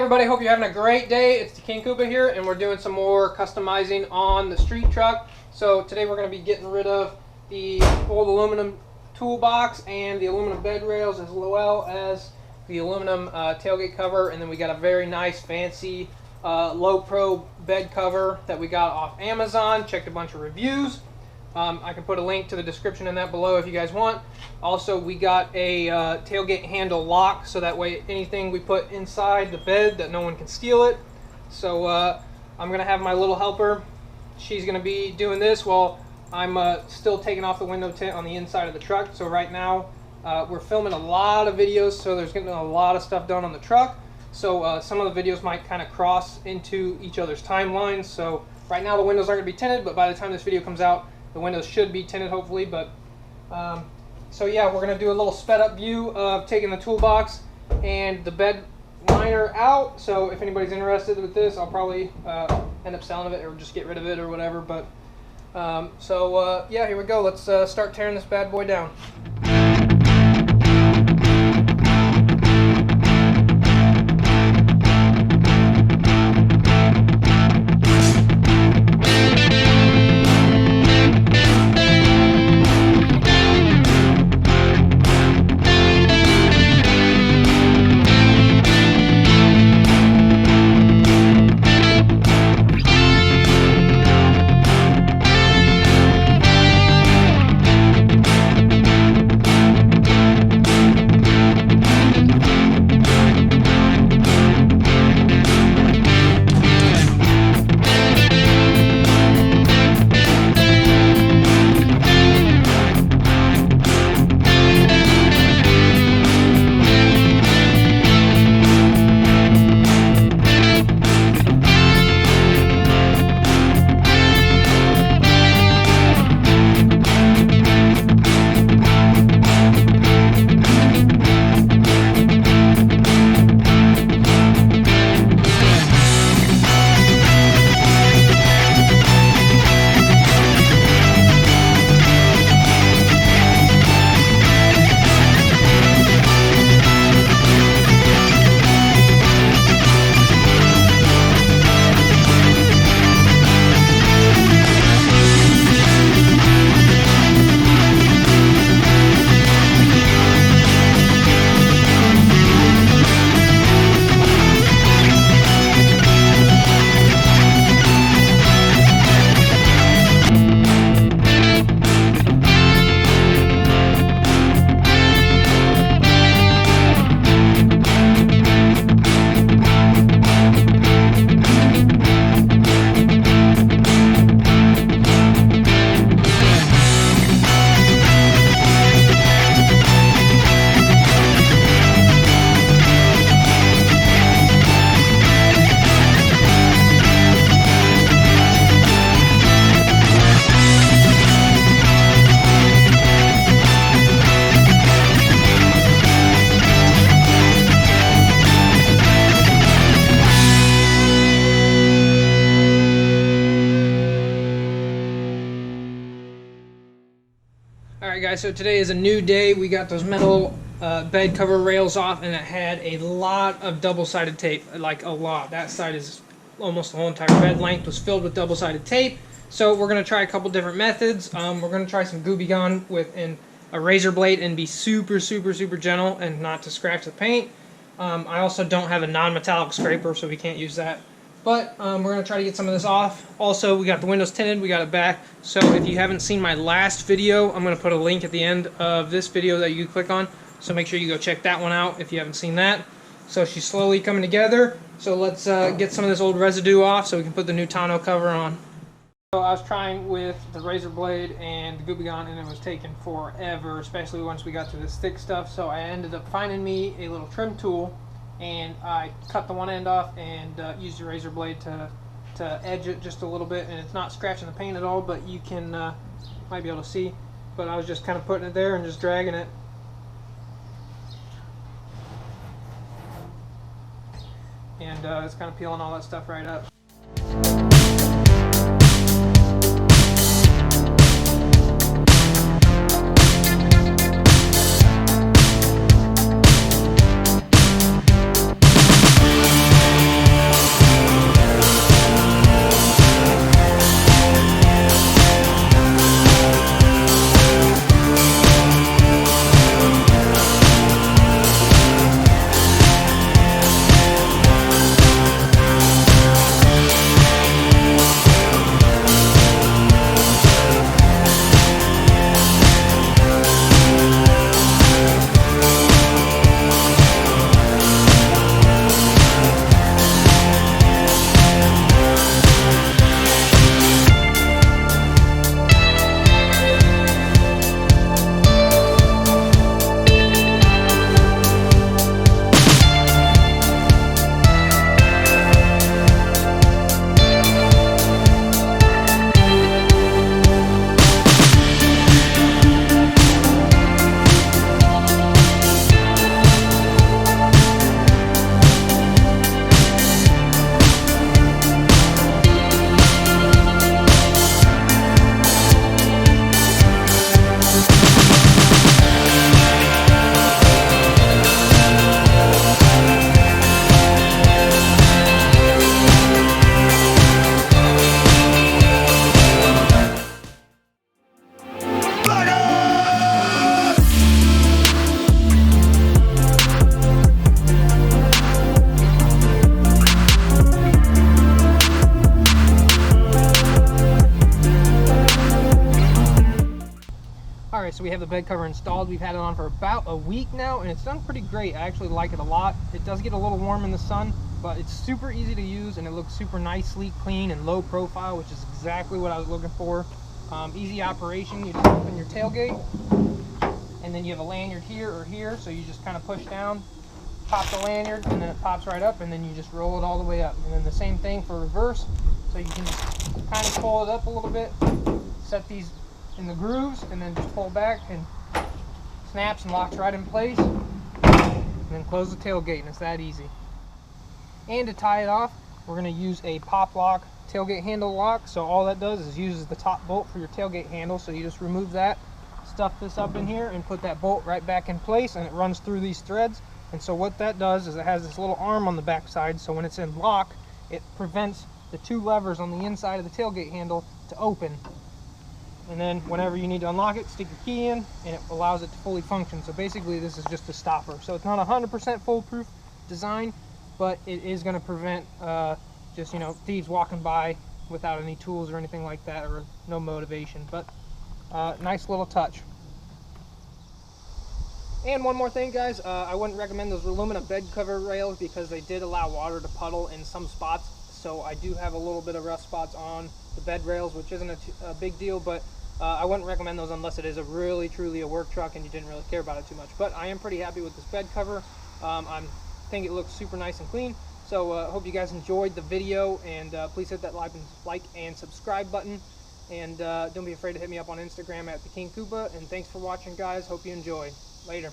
everybody, hope you're having a great day. It's the King Koopa here, and we're doing some more customizing on the street truck. So today we're going to be getting rid of the old aluminum toolbox and the aluminum bed rails, as well as the aluminum tailgate cover. And then we got a very nice fancy low pro bed cover that we got off Amazon. Checked a bunch of reviews. I can put a link to the description in that below if you guys want. Also, we got a tailgate handle lock, so that way anything we put inside the bed that no one can steal it. So I'm gonna have my little helper. She's gonna be doing this while I'm still taking off the window tint on the inside of the truck. So right now we're filming a lot of videos, so there's getting a lot of stuff done on the truck. So some of the videos might kind of cross into each other's timelines. So right now the windows aren't gonna be tinted, but by the time this video comes out, the windows should be tinted, hopefully. But so yeah, we're gonna do a little sped up view of taking the toolbox and the bed liner out. So if anybody's interested with this, I'll probably end up selling it or just get rid of it or whatever. But yeah, here we go. Let's start tearing this bad boy down. Alright guys, so today is a new day. We got those metal bed cover rails off, and it had a lot of double-sided tape, like a lot. That side is almost the whole entire bed length was filled with double-sided tape. So we're going to try a couple different methods. We're going to try some Gooby Gone with a razor blade and be super gentle and not to scratch the paint. I also don't have a non-metallic scraper, so we can't use that. But we're going to try to get some of this off. Also, we got the windows tinted, we got it back. So if you haven't seen my last video, I'm going to put a link at the end of this video that you can click on. So make sure you go check that one out if you haven't seen that. So she's slowly coming together. So let's get some of this old residue off so we can put the new tonneau cover on. So I was trying with the razor blade and the Gooby Gone, and it was taking forever, especially once we got to this thick stuff. So I ended up finding me a little trim tool, and I cut the one end off and used the razor blade to edge it just a little bit, and it's not scratching the paint at all, but you can might be able to see. But I was just kind of putting it there and just dragging it. And it's kind of peeling all that stuff right up. Alright, so we have the bed cover installed. We've had it on for about a week now, and it's done pretty great. I actually like it a lot. It does get a little warm in the sun, but it's super easy to use, and it looks super nice, sleek, clean, and low profile, which is exactly what I was looking for. Easy operation. You just open your tailgate, and then you have a lanyard here or here, so you just kind of push down, pop the lanyard, and then it pops right up, and then you just roll it all the way up. And then the same thing for reverse, so you can just kind of pull it up a little bit, set these in the grooves, and then just pull back and snaps and locks right in place, and then close the tailgate, and it's that easy. And to tie it off, we're going to use a PopLock tailgate handle lock. So all that does is uses the top bolt for your tailgate handle, so you just remove that, stuff this up in here, and put that bolt right back in place, and it runs through these threads. And so what that does is it has this little arm on the back side, so when it's in lock, it prevents the two levers on the inside of the tailgate handle to open. And then whenever you need to unlock it, stick your key in, and it allows it to fully function. So basically this is just a stopper. So it's not 100% foolproof design, but it is going to prevent just, you know, thieves walking by without any tools or anything like that, or no motivation. But nice little touch. And one more thing, guys, I wouldn't recommend those aluminum bed cover rails because they did allow water to puddle in some spots. So I do have a little bit of rough spots on the bed rails, which isn't a big deal, but I wouldn't recommend those unless it is a really truly a work truck and you didn't really care about it too much. But I am pretty happy with this bed cover. I think it looks super nice and clean. So hope you guys enjoyed the video, and please hit that like and subscribe button, and don't be afraid to hit me up on Instagram at the King Koopa. And thanks for watching, guys. Hope you enjoy. Later.